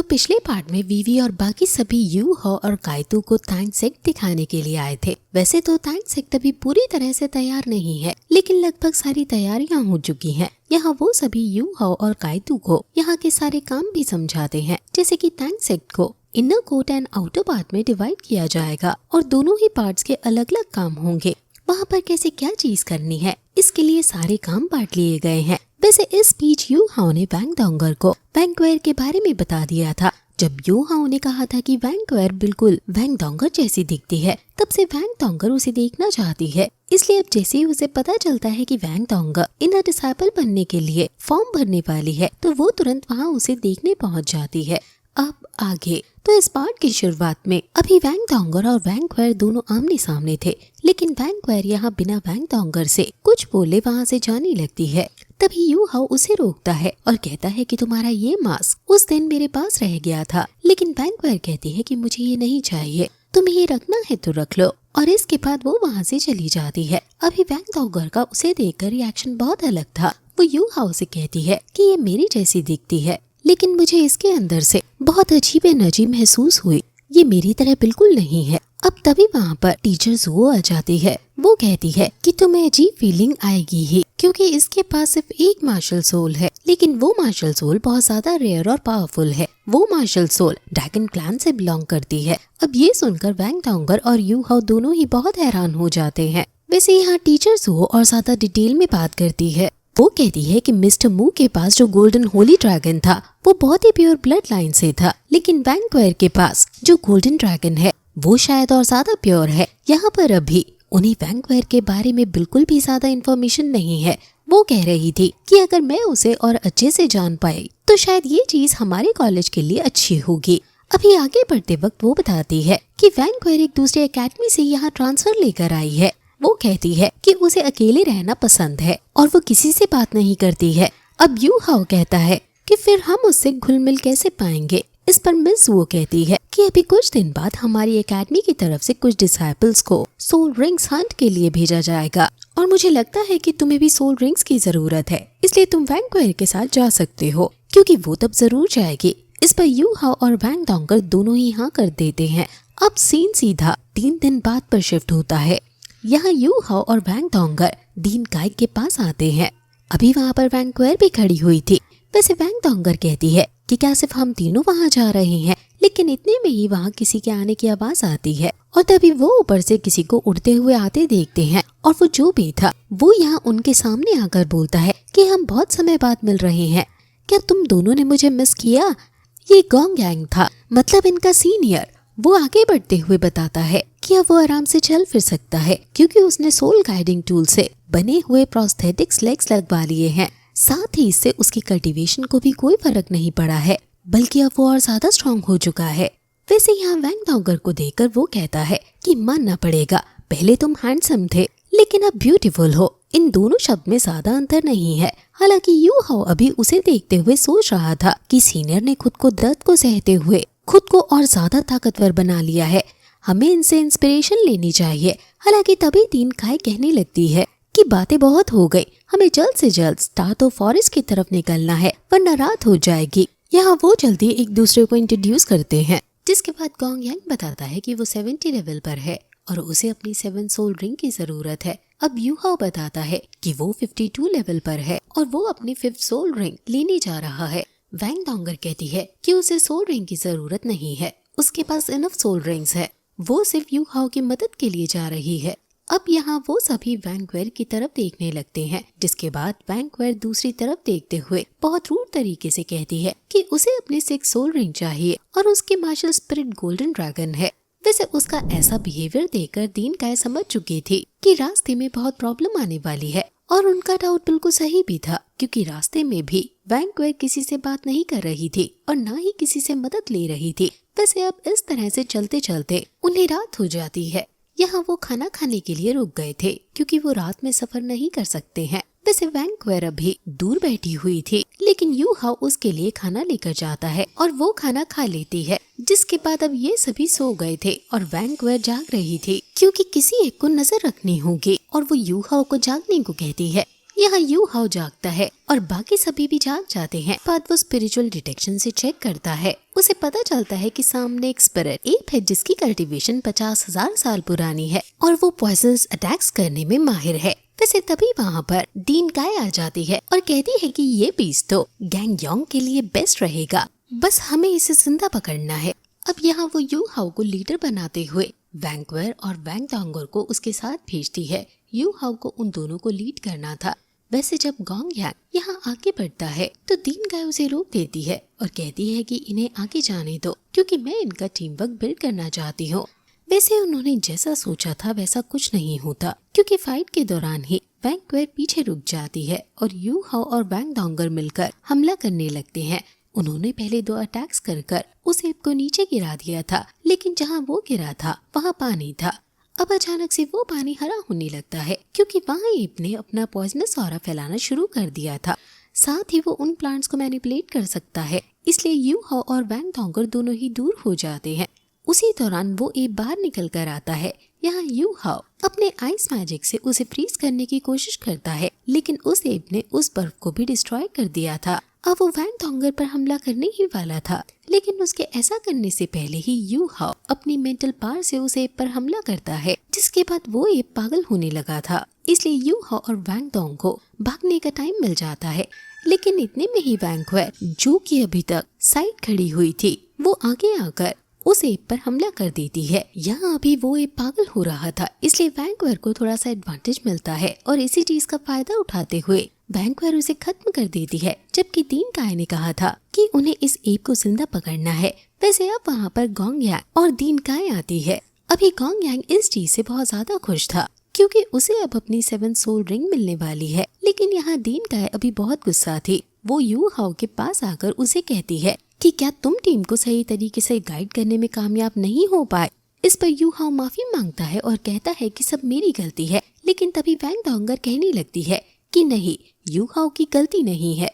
पिछले पार्ट में वीवी और बाकी सभी यू हो और काइतू को तांगसेक दिखाने के लिए आए थे। वैसे तो तांगसेक अभी पूरी तरह से तैयार नहीं है, लेकिन लगभग सारी तैयारियां हो चुकी हैं। यहाँ वो सभी यू हो और काइतू को यहाँ के सारे काम भी समझाते हैं, जैसे कि तांगसेक को inner court and outer part में डिवाइड किया जाएगा और दोनों ही पार्ट्स के अलग अलग काम होंगे। वहाँ पर कैसे क्या चीज करनी है, इसके लिए सारे काम बांट लिए गए हैं। वैसे इस स्पीच यू हाओ ने वैंग डोंगर को वैंकवेयर के बारे में बता दिया था। जब यू हाओ ने कहा था कि वैंकवेयर बिल्कुल वैंग डोंगर जैसी दिखती है, तब से वैंग डोंगर उसे देखना चाहती है। इसलिए अब जैसे ही उसे पता चलता है कि वैंग डोंगर इनर डिसाइपल बनने के लिए फॉर्म भरने वाली है, तो वो तुरंत वहाँ उसे देखने पहुँच जाती है। अब आगे तो इस पार्ट की शुरुआत में अभी वैंग डोंगर और वैंकवेयर दोनों आमने सामने थे, लेकिन वैंकवेयर यहाँ बिना वैंग डोंगर से कुछ बोले वहाँ से जाने लगती है। तभी यू हाओ उसे रोकता है और कहता है कि तुम्हारा ये मास्क उस दिन मेरे पास रह गया था, लेकिन वैंकवेयर कहती है कि मुझे ये नहीं चाहिए, तुम्हें ये रखना है तो रख लो। और इसके बाद वो वहाँ से चली जाती है। अभी वैंग डोंगर का उसे देखकर रिएक्शन बहुत अलग था। वो यू हाओ से कहती है कि ये मेरी जैसी दिखती है, लेकिन मुझे इसके अंदर से बहुत अजीब एनर्जी महसूस हुई, ये मेरी तरह बिल्कुल नहीं है। अब तभी वहाँ पर टीचर ज़ुओ आ जाती है। वो कहती है कि तुम्हें अजीब फीलिंग आएगी ही, क्योंकि इसके पास सिर्फ एक मार्शल सोल है, लेकिन वो मार्शल सोल बहुत ज्यादा रेयर और पावरफुल है। वो मार्शल सोल ड्रैगन क्लैन से बिलोंग करती है। अब ये सुनकर वैंग डोंगर और यू हाओ दोनों ही बहुत हैरान हो जाते हैं। वैसे यहाँ टीचर ज़ुओ और ज्यादा डिटेल में बात करती है। वो कहती है कि मिस्टर मू के पास जो गोल्डन होली ड्रैगन था वो बहुत ही प्योर ब्लड लाइन से था, लेकिन वैंकवेयर के पास जो गोल्डन ड्रैगन है वो शायद और ज्यादा प्योर है। यहाँ पर अभी उन्हें वैंकवेयर के बारे में बिल्कुल भी ज्यादा इन्फॉर्मेशन नहीं है। वो कह रही थी कि अगर मैं उसे और अच्छे से जान पाई तो शायद ये चीज हमारे कॉलेज के लिए अच्छी होगी। अभी आगे बढ़ते वक्त वो बताती है कि वैंकवेयर एक दूसरे एकेडमी से यहाँ ट्रांसफर लेकर आई है। वो कहती है कि उसे अकेले रहना पसंद है और वो किसी से बात नहीं करती है। अब यू हाओ कहता है कि फिर हम उससे घुल मिल कैसे पाएंगे। इस पर मिस वो कहती है कि अभी कुछ दिन बाद हमारी एकेडमी की तरफ से कुछ डिसाइपल्स को सोल रिंग्स हंट के लिए भेजा जाएगा और मुझे लगता है कि तुम्हें भी सोल रिंग्स की जरूरत है, इसलिए तुम वैंकवेयर के साथ जा सकते हो, क्योंकि वो तब जरूर जाएगी। इस पर यू हाओ और वैंग डोंगर दोनों ही हाँ कर देते हैं। अब सीन सीधा 3 दिन बाद पर शिफ्ट होता है। यहाँ यू हाओ और वैंग डोंगर दीन काई के पास आते हैं। अभी वहाँ पर वैंकवेयर भी खड़ी हुई थी। वैसे वैंग डोंगर कहती है कि क्या सिर्फ हम तीनों वहाँ जा रहे हैं, लेकिन इतने में ही वहाँ किसी के आने की आवाज आती है और तभी वो ऊपर से किसी को उड़ते हुए आते देखते हैं और वो जो भी था वो यहाँ उनके सामने आकर बोलता है कि हम बहुत समय बाद मिल रहे हैं, क्या तुम दोनों ने मुझे मिस किया। ये गोंग यांग था, मतलब इनका सीनियर। वो आगे बढ़ते हुए बताता है कि अब वो आराम से चल फिर सकता है, क्योंकि उसने सोल गाइडिंग टूल से बने हुए प्रोस्थेटिक्स लेग्स लगवा लिए हैं। साथ ही इससे उसकी कल्टीवेशन को भी कोई फर्क नहीं पड़ा है, बल्कि अब वो और ज्यादा स्ट्रॉन्ग हो चुका है। वैसे यहाँ वैंग डोंगर को देखकर वो कहता है कि मानना पड़ेगा, पहले तुम हैंडसम थे लेकिन अब ब्यूटीफुल हो। इन दोनों शब्द में ज्यादा अंतर नहीं है। हालांकि यू हाओ अभी उसे देखते हुए सोच रहा था कि सीनियर ने खुद को दर्द को सहते हुए खुद को और ज्यादा ताकतवर बना लिया है, हमें इनसे इंस्पिरेशन लेनी चाहिए। हालांकि तभी तीन काई कहने लगती है कि बातें बहुत हो गई, हमें जल्द से जल्द स्टार्टो फॉरेस्ट की तरफ निकलना है, वरना रात हो जाएगी। यहाँ वो जल्दी एक दूसरे को इंट्रोड्यूस करते हैं, जिसके बाद गोंग यांग बताता है कि वो 70 लेवल पर है और उसे अपनी 7 सोल रिंग की जरूरत है। अब यू हाओ बताता है कि वो 52 लेवल पर है और वो अपनी 5th सोल रिंग लेने जा रहा है। वैंग डोंगर कहती है कि उसे सोल रिंग की जरूरत नहीं है, उसके पास इनफ सोल रिंग्स है, वो सिर्फ यू हाओ की मदद के लिए जा रही है। अब यहाँ वो सभी वैंकवेयर की तरफ देखने लगते हैं, जिसके बाद वैंकवेयर दूसरी तरफ देखते हुए बहुत रूड तरीके से कहती है कि उसे अपनी 6 सोल रिंग चाहिए और उसके मार्शल स्पिरिट गोल्डन ड्रैगन है। वैसे उसका ऐसा बिहेवियर देखकर दीन काई समझ चुकी थी कि रास्ते में बहुत प्रॉब्लम आने वाली है, और उनका डाउट बिल्कुल सही भी था, क्योंकि रास्ते में भी वैंकवेयर किसी से बात नहीं कर रही थी और ना ही किसी से मदद ले रही थी। वैसे अब इस तरह से चलते चलते उन्हें रात हो जाती है। यहाँ वो खाना खाने के लिए रुक गए थे, क्योंकि वो रात में सफर नहीं कर सकते हैं। वैसे वैंकवेयर अभी दूर बैठी हुई थी, लेकिन यू हाओ उसके लिए खाना लेकर जाता है और वो खाना खा लेती है, जिसके बाद अब ये सभी सो गए थे और वैंकवेयर जाग रही थी, क्योंकि किसी एक को नजर रखनी होगी और वो यू हाओ को जागने को कहती है। यहाँ यू हाउ जागता है और बाकी सभी भी जाग जाते हैं। बाद वो स्पिरिचुअल डिटेक्शन से चेक करता है। उसे पता चलता है कि सामने एक स्पिरिट एप है जिसकी कल्टीवेशन 50,000 साल पुरानी है और वो पॉइजनस अटैक्स करने में माहिर है। वैसे तभी वहाँ पर डीन काय आ जाती है और कहती है कि ये पीस तो गैंग योंग के लिए बेस्ट रहेगा, बस हमें इसे जिंदा पकड़ना है। अब यहाँ वो यू हाउ को लीडर बनाते हुए वैंक्वर और वैंग डोंगर को उसके साथ भेजती है। यू हाउ को उन दोनों को लीड करना था। वैसे जब गोंग यांग यहाँ आगे बढ़ता है तो दीन काय उसे रोक देती है और कहती है कि इन्हें आगे जाने दो क्योंकि मैं इनका टीम वर्क बिल्ड करना चाहती हूँ। वैसे उन्होंने जैसा सोचा था वैसा कुछ नहीं होता क्योंकि फाइट के दौरान ही वैंक्वर पीछे रुक जाती है और यू हाउ और वैंग डोंगर मिलकर हमला करने लगते हैं। उन्होंने पहले 2 अटैक्स कर उस एप को नीचे गिरा दिया था, लेकिन जहाँ वो गिरा था वहाँ पानी था। अब अचानक से वो पानी हरा होने लगता है क्योंकि वहाँ एप ने अपना पॉइजनस ऑरा फैलाना शुरू कर दिया था। साथ ही वो उन प्लांट्स को मैनिपुलेट कर सकता है, इसलिए यू हाउ और वैंग डोंगर दोनों ही दूर हो जाते हैं। उसी दौरान वो एप बाहर निकल कर आता है। यहाँ यू हाउ अपने आइस मैजिक से उसे फ्रीज करने की कोशिश करता है, लेकिन उस एप ने उस बर्फ को भी डिस्ट्रॉय कर दिया था। अब वो वैंग डोंगर पर हमला करने ही वाला था, लेकिन उसके ऐसा करने से पहले ही यू हाउ अपनी मेंटल पावर से उस एप पर हमला करता है, जिसके बाद वो एप पागल होने लगा था। इसलिए यू हाउ और वैंग डोंग को भागने का टाइम मिल जाता है। लेकिन इतने में ही वैंक्वर, जो कि अभी तक साइड खड़ी हुई थी, वो आगे आकर उस एप पर हमला कर देती है। यहाँ अभी वो एप पागल हो रहा था, इसलिए वैंक्वर को थोड़ा सा एडवांटेज मिलता है और इसी चीज का फायदा उठाते हुए वैंक्वर उसे खत्म कर देती है। जबकि दीन काय ने कहा था कि उन्हें इस एप को जिंदा पकड़ना है। वैसे अब वहाँ पर गोंग यांग और दीन काय आती है। अभी गोंग यांग इस चीज से बहुत ज्यादा खुश था क्योंकि उसे अब अपनी 7 सोल रिंग मिलने वाली है। लेकिन यहाँ दीन काय अभी बहुत गुस्सा थी। वो यू हाउ के पास आकर उसे कहती है कि क्या तुम टीम को सही तरीके से गाइड करने में कामयाब नहीं हो पाए। इस पर यू हाउ माफी मांगता है और कहता है कि सब मेरी गलती है। लेकिन तभी वैंग डोंगर कहने लगती है कि नहीं, यू हाउ की गलती नहीं है,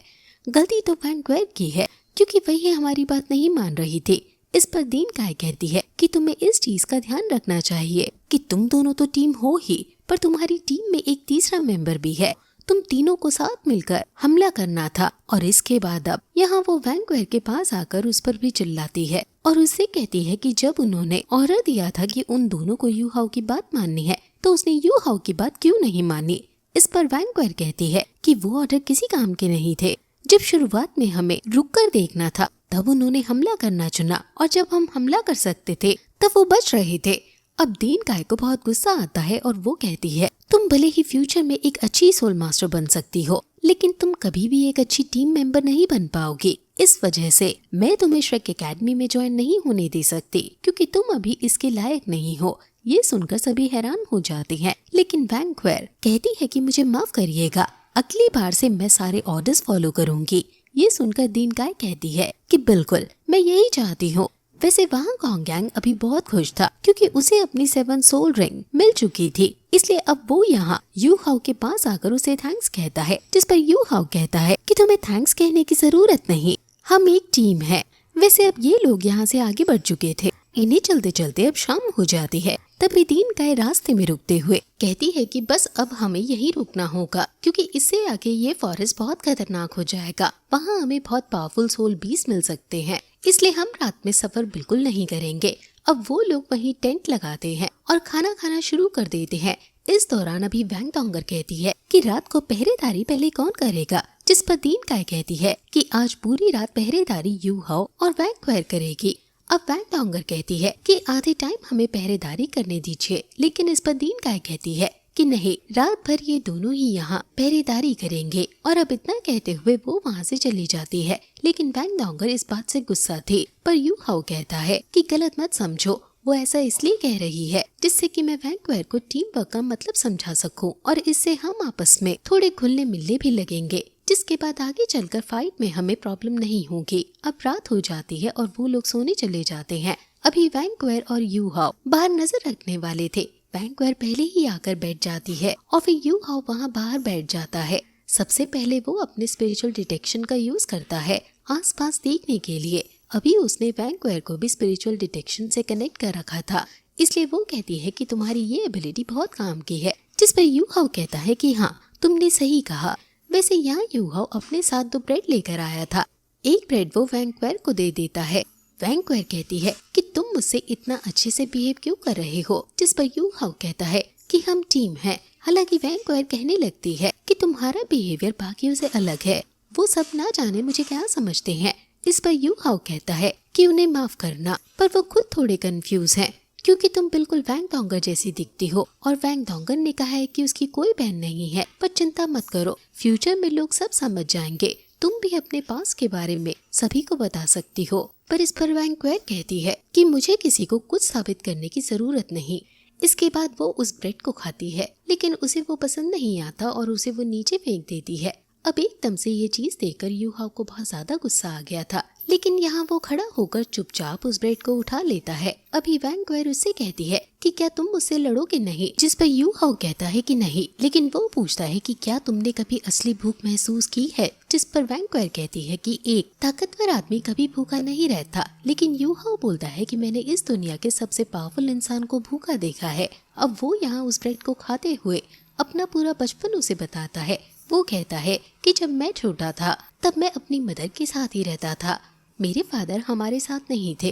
गलती तो वैंक्वर की है क्योंकि वही हमारी बात नहीं मान रही थी। इस पर दीन काय कहती है कि तुम्हें इस चीज का ध्यान रखना चाहिए कि तुम दोनों तो टीम हो ही, पर तुम्हारी टीम में एक तीसरा मेंबर भी है। तुम तीनों को साथ मिलकर हमला करना था। और इसके बाद अब यहाँ वो वैंक्वर के पास आकर उस पर भी चिल्लाती है और उससे कहती है कि जब उन्होंने ऑर्डर दिया था कि उन दोनों को यू हाउ की बात माननी है, तो उसने यू हाउ की बात क्यों नहीं मानी। इस पर वैंक्वर कहती है कि वो ऑर्डर किसी काम के नहीं थे। जब शुरुआत में हमें रुक कर देखना था तब उन्होंने हमला करना चुना, और जब हम हमला कर सकते थे तब वो बच रहे थे। अब दीन काय को बहुत गुस्सा आता है और वो कहती है तुम भले ही फ्यूचर में एक अच्छी सोल मास्टर बन सकती हो, लेकिन तुम कभी भी एक अच्छी टीम मेंबर नहीं बन पाओगी। इस वजह से मैं तुम्हें श्रेक एकेडमी में ज्वाइन नहीं होने दे सकती क्योंकि तुम अभी इसके लायक नहीं हो। ये सुनकर सभी हैरान हो जाते हैं, लेकिन वैंक्वर कहती है कि मुझे माफ करिएगा, अगली बार से मैं सारे ऑर्डर्स फॉलो करूंगी। ये सुनकर दीन काय कहती है कि बिल्कुल, मैं यही चाहती हूँ। वैसे वहाँ गोंग यांग अभी बहुत खुश था क्योंकि उसे अपनी 7 सोल रिंग मिल चुकी थी। इसलिए अब वो यहाँ यू हाउ के पास आकर उसे थैंक्स कहता है, जिस पर यू हाउ कहता है कि तुम्हें थैंक्स कहने की जरूरत नहीं, हम एक टीम है। वैसे अब ये लोग यहाँ से आगे बढ़ चुके थे। इन्हें चलते चलते अब शाम हो जाती है। तभी दीन काय रास्ते में रुकते हुए कहती है कि बस अब हमें यहीं रुकना होगा क्योंकि इससे आगे ये फॉरेस्ट बहुत खतरनाक हो जाएगा। वहाँ हमें बहुत पावरफुल सोल बीस्ट मिल सकते हैं, इसलिए हम रात में सफर बिल्कुल नहीं करेंगे। अब वो लोग वहीं टेंट लगाते हैं और खाना खाना शुरू कर देते हैं। इस दौरान अभी वैंग डोंगर कहती है कि रात को पहरेदारी पहले कौन करेगा, जिस पर दीन काय कहती है कि आज पूरी रात पहरेदारी यू हाउ और वैंक्वर करेगी। अब वैंग डोंगर कहती है कि आधे टाइम हमें पहरेदारी करने दीजिए, लेकिन इस पर दीन काय कहती है कि नहीं, रात भर ये दोनों ही यहाँ पहरेदारी करेंगे। और अब इतना कहते हुए वो वहाँ से चली जाती है। लेकिन वैंग डोंगर इस बात से गुस्सा थी, पर यू हाउ कहता है कि गलत मत समझो, वो ऐसा इसलिए कह रही है जिससे कि मैं वैंक्वर को टीम वर्क का मतलब समझा सकूं और इससे हम आपस में थोड़े घुलने मिलने भी लगेंगे, जिसके बाद आगे चलकर फाइट में हमें प्रॉब्लम नहीं होगी। अब रात हो जाती है और वो लोग सोने चले जाते हैं। अभी वैंक्वर और यू हाउ बाहर नजर रखने वाले थे। वैंक्वर पहले ही आकर बैठ जाती है और फिर यू हाउ वहाँ बाहर बैठ जाता है। सबसे पहले वो अपने स्पिरिचुअल डिटेक्शन का यूज करता है आसपास देखने के लिए। अभी उसने वैंक्वर को भी स्पिरिचुअल डिटेक्शन से कनेक्ट कर रखा था, इसलिए वो कहती है कि तुम्हारी ये एबिलिटी बहुत काम की है, जिस पर यू हाउ कहता है कि हाँ, तुमने सही कहा। वैसे यहाँ यू हाओ अपने साथ 2 ब्रेड लेकर आया था। एक ब्रेड वो वैंक्वायर को दे देता है। वैंक्वायर कहती है कि तुम मुझसे इतना अच्छे से बिहेव क्यों कर रहे हो, जिस पर यू हाओ कहता है कि हम टीम हैं। हालांकि वैंक्वायर कहने लगती है कि तुम्हारा बिहेवियर बाकियों से अलग है, वो सब ना जाने मुझे क्या समझते हैं। इस पर यू हाओ कहता है कि उन्हें माफ करना, पर वो खुद थोड़े कंफ्यूज हैं क्योंकि तुम बिल्कुल वैंग डोंगर जैसी दिखती हो और वैंग डोंगर ने कहा है कि उसकी कोई बहन नहीं है। पर चिंता मत करो, फ्यूचर में लोग सब समझ जाएंगे। तुम भी अपने पास के बारे में सभी को बता सकती हो। पर इस पर वैंक्वायर कहती है कि मुझे किसी को कुछ साबित करने की जरूरत नहीं। इसके बाद वो उस ब्रेड को खाती है, लेकिन उसे वो पसंद नहीं आता और उसे वो नीचे फेंक देती है। अब एकदम से ये चीज देखकर यू हाओ को बहुत ज्यादा गुस्सा आ गया था, लेकिन यहाँ वो खड़ा होकर चुपचाप उस ब्रेड को उठा लेता है। अभी वैंक्वायर उससे कहती है कि क्या तुम मुझसे लड़ोगे नहीं, जिस पर यू हाओ कहता है कि नहीं, लेकिन वो पूछता है कि क्या तुमने कभी असली भूख महसूस की है, जिस पर वैंक्वायर कहती है कि एक ताकतवर आदमी कभी भूखा नहीं रहता। लेकिन यू हाओ बोलता है कि मैंने इस दुनिया के सबसे पावरफुल इंसान को भूखा देखा है। अब वो यहाँ उस ब्रेड को खाते हुए अपना पूरा बचपन उसे बताता है। वो कहता है कि जब मैं छोटा था तब मैं अपनी मदर के साथ ही रहता था। मेरे फादर हमारे साथ नहीं थे,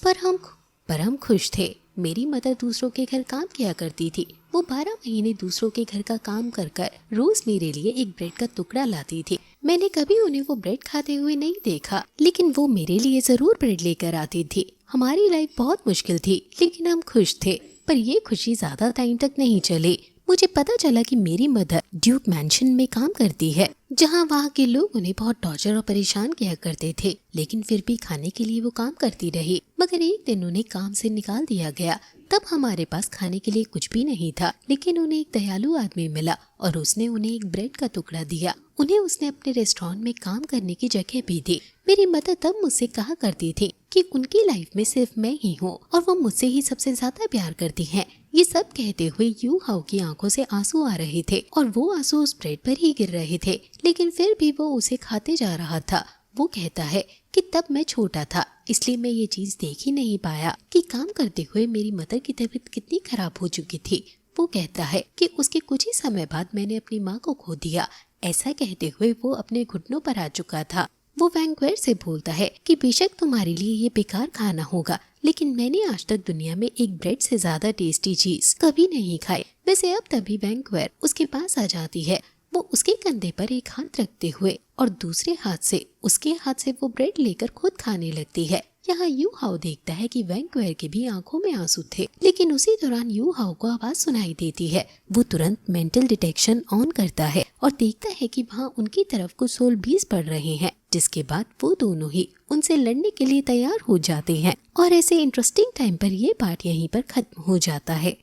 पर हम खुश थे। मेरी मदर दूसरों के घर काम किया करती थी। वो 12 महीने दूसरों के घर का काम कर कर रोज मेरे लिए एक ब्रेड का टुकड़ा लाती थी। मैंने कभी उन्हें वो ब्रेड खाते हुए नहीं देखा, लेकिन वो मेरे लिए जरूर ब्रेड लेकर आती थी। हमारी लाइफ बहुत मुश्किल थी, लेकिन हम खुश थे। पर ये खुशी ज्यादा टाइम तक नहीं चली। मुझे पता चला कि मेरी मदर ड्यूक मैंशन में काम करती है, जहाँ वहाँ के लोग उन्हें बहुत टॉर्चर और परेशान किया करते थे, लेकिन फिर भी खाने के लिए वो काम करती रही। मगर एक दिन उन्हें काम से निकाल दिया गया। तब हमारे पास खाने के लिए कुछ भी नहीं था, लेकिन उन्हें एक दयालु आदमी मिला और उसने उन्हें एक ब्रेड का टुकड़ा दिया। उन्हें उसने अपने रेस्टोरेंट में काम करने की जगह भी दी। मेरी मदर तब मुझसे कहा करती थी कि उनकी लाइफ में सिर्फ मैं ही हूँ और वो मुझसे ही सबसे ज्यादा प्यार करती हैं। ये सब कहते हुए यू हाओ की आंखों से आंसू आ रहे थे और वो आंसू उस ब्रेड पर ही गिर रहे थे, लेकिन फिर भी वो उसे खाते जा रहा था। वो कहता है कि तब मैं छोटा था, इसलिए मैं ये चीज देख ही नहीं पाया कि काम करते हुए मेरी मदर की तबीयत कितनी खराब हो चुकी थी। वो कहता है कि उसके कुछ ही समय बाद मैंने अपनी माँ को खो दिया। ऐसा कहते हुए वो अपने घुटनों पर आ चुका था। वो वैंक्वायर से बोलता है कि बेशक तुम्हारे लिए ये बेकार खाना होगा, लेकिन मैंने आज तक दुनिया में एक ब्रेड से ज्यादा टेस्टी चीज कभी नहीं खाई। वैसे अब तभी वैंक्वायर उसके पास आ जाती है। वो उसके कंधे पर एक हाथ रखते हुए और दूसरे हाथ से उसके हाथ से वो ब्रेड लेकर खुद खाने लगती है। यहाँ यू हाओ देखता है कि वैंक्वायर के भी आंखों में आंसू थे, लेकिन उसी दौरान यू हाओ को आवाज सुनाई देती है। वो तुरंत मेंटल डिटेक्शन ऑन करता है और देखता है कि वहाँ उनकी तरफ कुछ सोल बीज पड़ रहे हैं, जिसके बाद वो दोनों ही उनसे लड़ने के लिए तैयार हो जाते हैं। और ऐसे इंटरेस्टिंग टाइम पर ये पार्ट यहीं पर खत्म हो जाता है।